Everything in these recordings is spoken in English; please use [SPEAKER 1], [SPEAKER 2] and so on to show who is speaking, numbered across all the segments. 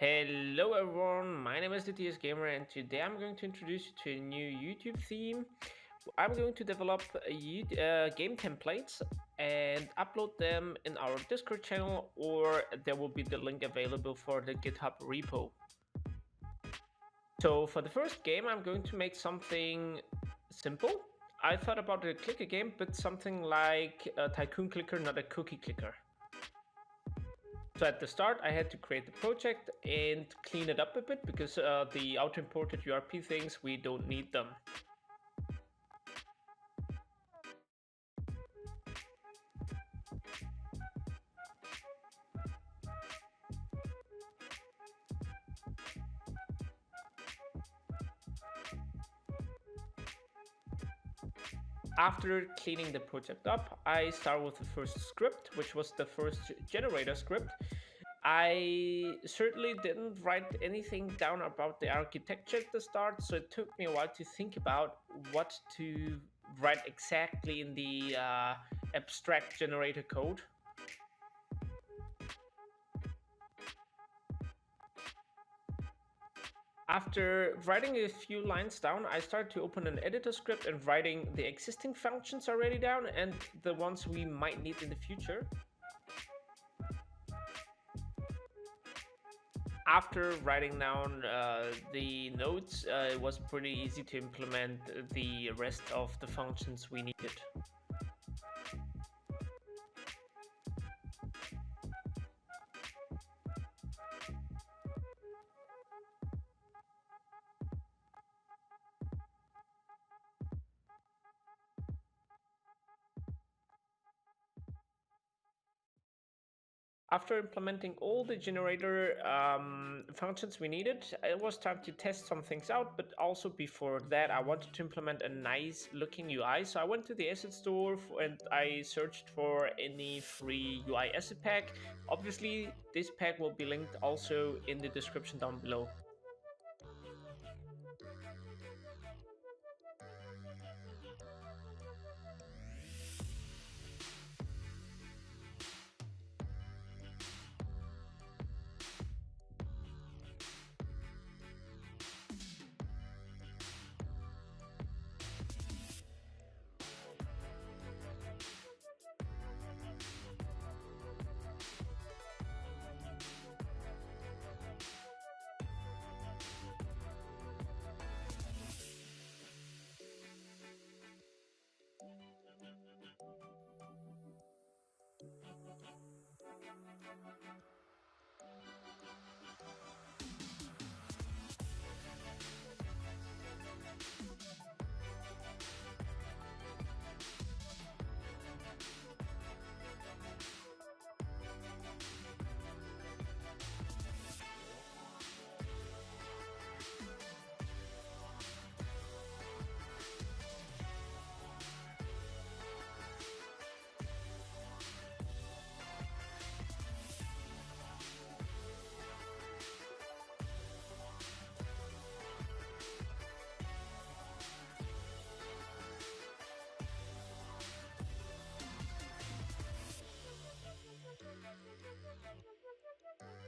[SPEAKER 1] Hello everyone, my name is the TS Gamer and today I'm going to introduce you to a new YouTube theme. I'm going to develop game templates and upload them in our Discord channel, or there will be the link available for the GitHub repo. So for the first game I'm going to make something simple. I thought about a clicker game, but something like a Tycoon clicker, not a cookie clicker. So at the start, I had to create the project and clean it up a bit because the auto-imported URP things, we don't need them. After cleaning the project up, I start with the first script, which was the first generator script. I certainly didn't write anything down about the architecture at the start, so it took me a while to think about what to write exactly in the abstract generator code. After writing a few lines down, I started to open an editor script and writing the existing functions already down and the ones we might need in the future. After writing down the notes, it was pretty easy to implement the rest of the functions we needed. After implementing all the generator functions we needed, it was time to test some things out, but also before that I wanted to implement a nice looking UI. So I went to the asset store and I searched for any free UI asset pack. Obviously, this pack will be linked also in the description down below.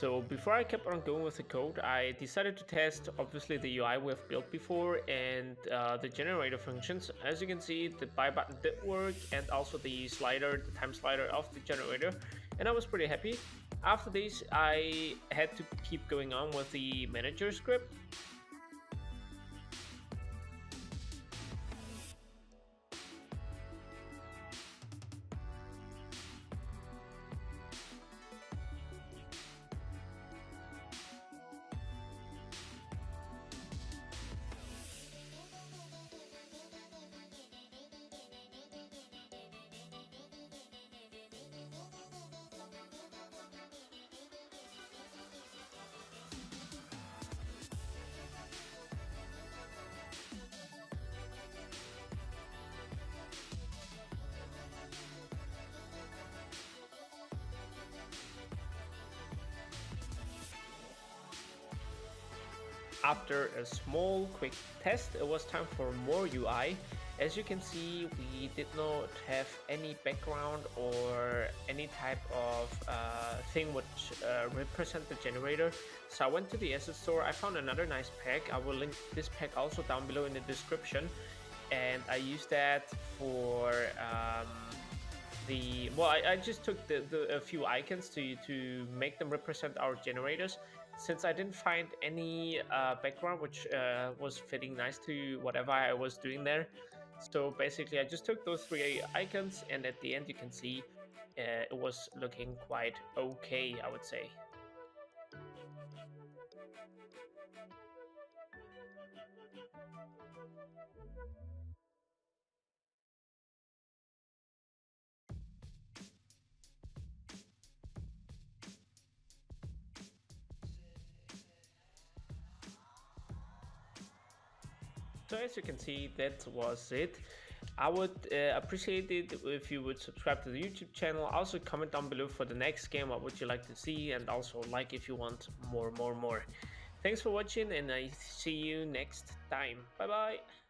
[SPEAKER 1] So before I kept on going with the code, I decided to test obviously the UI we've built before and the generator functions. As you can see, the buy button did work and also the slider, the time slider of the generator, and I was pretty happy. After this, I had to keep going on with the manager script. After a small quick test, it was time for more UI. As you can see, we did not have any background or any type of thing which represent the generator. So I went to the asset store, I found another nice pack. I will link this pack also down below in the description. And I used that for I just took a few icons to make them represent our generators, since I didn't find any background which was fitting nice to whatever I was doing there. So basically, I just took those three icons, and at the end, you can see it was looking quite okay, I would say. So as you can see, that was it. I would appreciate it if you would subscribe to the YouTube channel. Also comment down below for the next game, what would you like to see, and also like if you want more. Thanks for watching, and I see you next time. Bye bye.